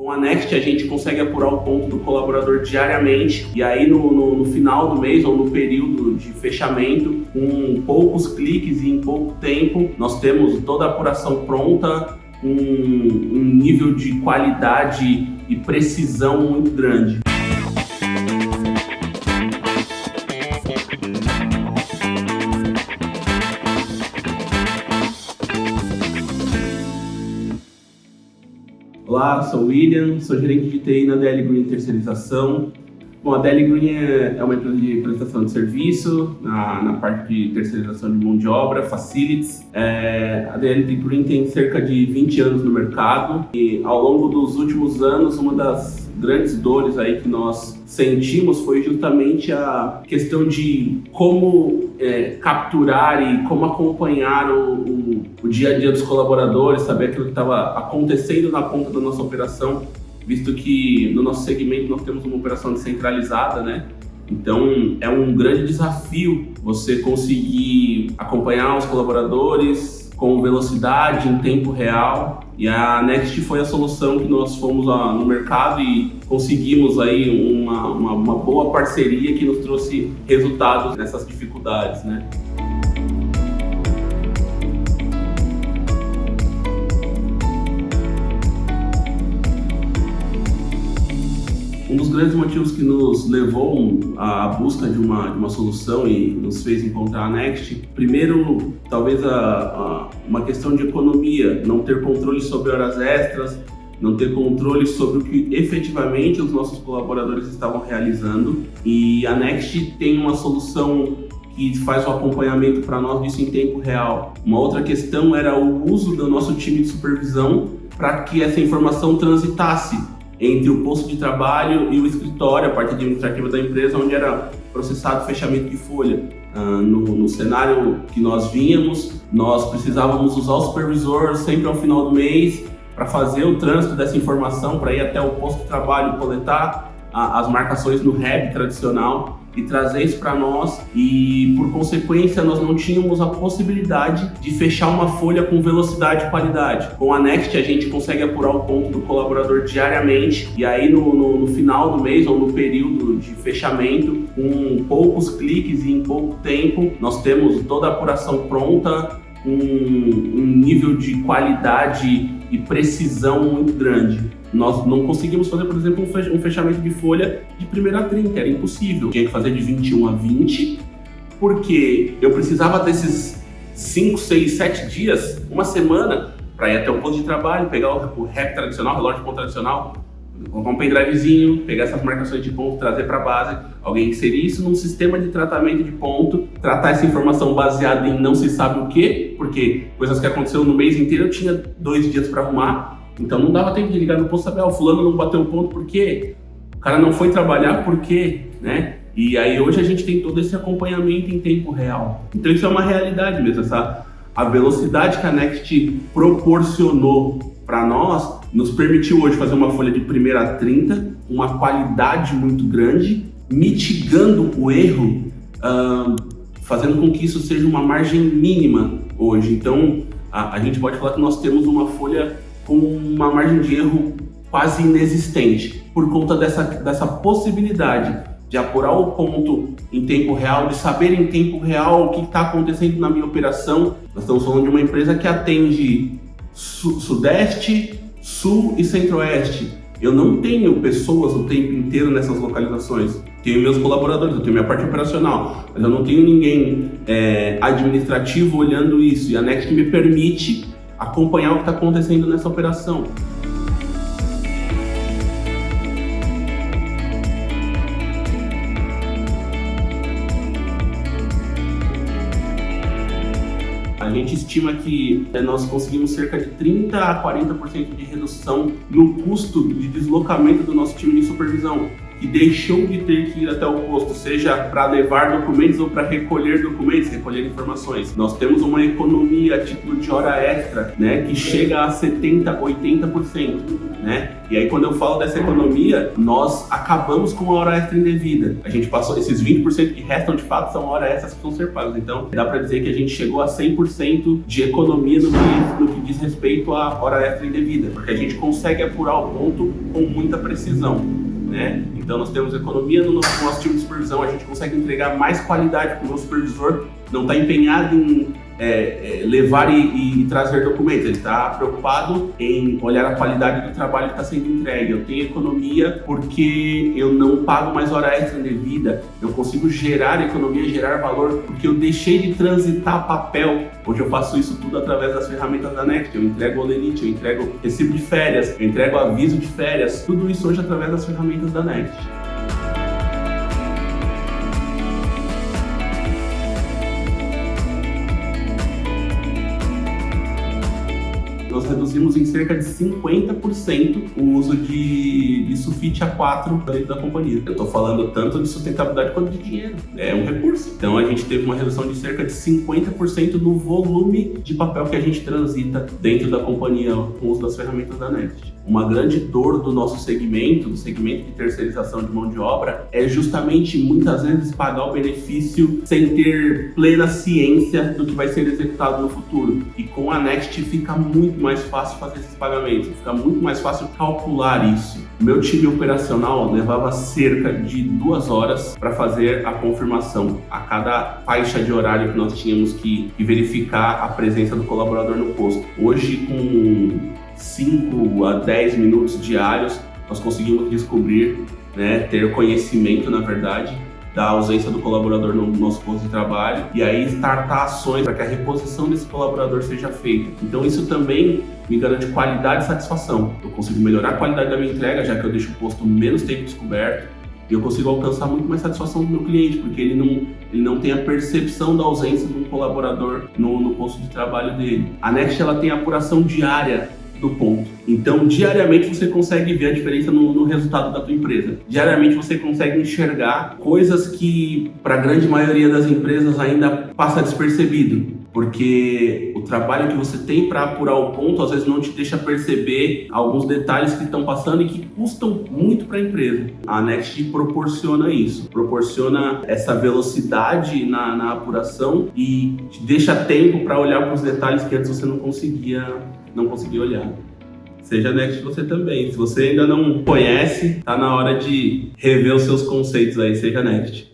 Com a Next, a gente consegue apurar o ponto do colaborador diariamente e aí no final do mês ou no período de fechamento, com poucos cliques e em pouco tempo, nós temos toda a apuração pronta, um nível de qualidade e precisão muito grande. Olá, sou o William, sou gerente de TI na DL Green Terceirização. Bom, a DL Green é uma empresa de prestação de serviço na parte de terceirização de mão de obra, facilities. A DL Green tem cerca de 20 anos no mercado e ao longo dos últimos anos, uma das grandes dores aí que nós sentimos foi justamente a questão de como capturar e como acompanhar o dia a dia dos colaboradores, saber aquilo que estava acontecendo na ponta da nossa operação, visto que no nosso segmento nós temos uma operação descentralizada, né? Então é um grande desafio você conseguir acompanhar os colaboradores com velocidade, em tempo real, e a Next foi a solução que nós fomos no mercado e conseguimos aí uma boa parceria que nos trouxe resultados nessas dificuldades, né? Um dos grandes motivos que nos levou à busca de uma solução e nos fez encontrar a Next, primeiro, talvez uma questão de economia, não ter controle sobre horas extras, não ter controle sobre o que efetivamente os nossos colaboradores estavam realizando. E a Next tem uma solução que faz o acompanhamento para nós disso em tempo real. Uma outra questão era o uso do nosso time de supervisão para que essa informação transitasse entre o posto de trabalho e o escritório, a parte administrativa da empresa, onde era processado o fechamento de folha. No cenário que nós vínhamos, nós precisávamos usar o supervisor sempre ao final do mês para fazer o trânsito dessa informação, para ir até o posto de trabalho, coletar as marcações no REB tradicional e trazer isso para nós, e por consequência nós não tínhamos a possibilidade de fechar uma folha com velocidade e qualidade. Com a Next a gente consegue apurar o ponto do colaborador diariamente e aí no final do mês ou no período de fechamento, com poucos cliques e em pouco tempo, nós temos toda a apuração pronta, um nível de qualidade e precisão muito grande. Nós não conseguimos fazer, por exemplo, um fechamento de folha de 1º a 30, era impossível. Tinha que fazer de 21 a 20, porque eu precisava desses 5, 6, 7 dias, uma semana, para ir até o posto de trabalho, pegar o REP tradicional, o relógio de ponto tradicional, colocar um pendrivezinho, pegar essas marcações de ponto, trazer para a base, alguém inserir isso num sistema de tratamento de ponto, tratar essa informação baseada em não se sabe o quê, porque coisas que aconteceram no mês inteiro eu tinha 2 dias para arrumar. Então não dava tempo de ligar no posto e saber, o fulano não bateu o ponto por quê? O cara não foi trabalhar por quê? Né? E aí hoje a gente tem todo esse acompanhamento em tempo real. Então isso é uma realidade mesmo, a velocidade que a Next proporcionou para nós, nos permitiu hoje fazer uma folha de 1º a 30, uma qualidade muito grande, mitigando o erro, fazendo com que isso seja uma margem mínima hoje. Então a gente pode falar que nós temos uma folha com uma margem de erro quase inexistente, por conta dessa possibilidade de apurar o ponto em tempo real, de saber em tempo real o que está acontecendo na minha operação. Nós estamos falando de uma empresa que atende Sudeste, Sul e Centro-Oeste. Eu não tenho pessoas o tempo inteiro nessas localizações. Tenho meus colaboradores, eu tenho minha parte operacional, mas eu não tenho ninguém administrativo olhando isso. E a Next me permite acompanhar o que está acontecendo nessa operação. A gente estima que nós conseguimos cerca de 30% a 40% de redução no custo de deslocamento do nosso time de supervisão. que deixou de ter que ir até o posto, seja para levar documentos ou para recolher documentos, recolher informações. Nós temos uma economia a título de hora extra, né, que chega a 70%, 80%, né? E aí quando eu falo dessa economia, nós acabamos com a hora extra indevida. A gente passou esses 20% que restam de fato são horas extras que vão ser pagas. Então dá para dizer que a gente chegou a 100% de economia no que diz respeito à hora extra indevida, porque a gente consegue apurar o ponto com muita precisão, né? Então nós temos economia no nosso time de supervisão, a gente consegue entregar mais qualidade para o nosso supervisor, não está empenhado em levar e trazer documentos, ele está preocupado em olhar a qualidade do trabalho que está sendo entregue. Eu tenho economia porque eu não pago mais hora extra indevida, eu consigo gerar economia, gerar valor, porque eu deixei de transitar papel. Hoje eu faço isso tudo através das ferramentas da Next, eu entrego Olerite, eu entrego recibo de férias, eu entrego aviso de férias, tudo isso hoje através das ferramentas da Next. Nós reduzimos em cerca de 50% o uso de sulfite A4 dentro da companhia. Eu estou falando tanto de sustentabilidade quanto de dinheiro. É um recurso. Então a gente teve uma redução de cerca de 50% no volume de papel que a gente transita dentro da companhia com o uso das ferramentas da Next. Uma grande dor do nosso segmento, do segmento de terceirização de mão de obra, é justamente muitas vezes pagar o benefício sem ter plena ciência do que vai ser executado no futuro. E com a Next fica muito mais fácil fazer esses pagamentos, fica muito mais fácil calcular isso. O meu time operacional levava cerca de 2 horas para fazer a confirmação a cada faixa de horário que nós tínhamos que verificar a presença do colaborador no posto. Hoje, com 5 a 10 minutos diários, nós conseguimos descobrir, né, ter conhecimento, na verdade, da ausência do colaborador no nosso posto de trabalho e aí startar ações para que a reposição desse colaborador seja feita. Então isso também me garante qualidade e satisfação. Eu consigo melhorar a qualidade da minha entrega, já que eu deixo o posto menos tempo descoberto, e eu consigo alcançar muito mais satisfação do meu cliente, porque ele não tem a percepção da ausência de um colaborador no posto de trabalho dele. A Next, ela tem apuração diária do ponto. Então, diariamente você consegue ver a diferença no resultado da tua empresa. Diariamente você consegue enxergar coisas que, para a grande maioria das empresas, ainda passa despercebido. Porque o trabalho que você tem para apurar o ponto, às vezes não te deixa perceber alguns detalhes que estão passando e que custam muito para a empresa. A Next proporciona isso, proporciona essa velocidade na apuração e te deixa tempo para olhar para os detalhes que antes você não conseguia olhar. Seja Next você também. Se você ainda não conhece, tá na hora de rever os seus conceitos aí, seja Next.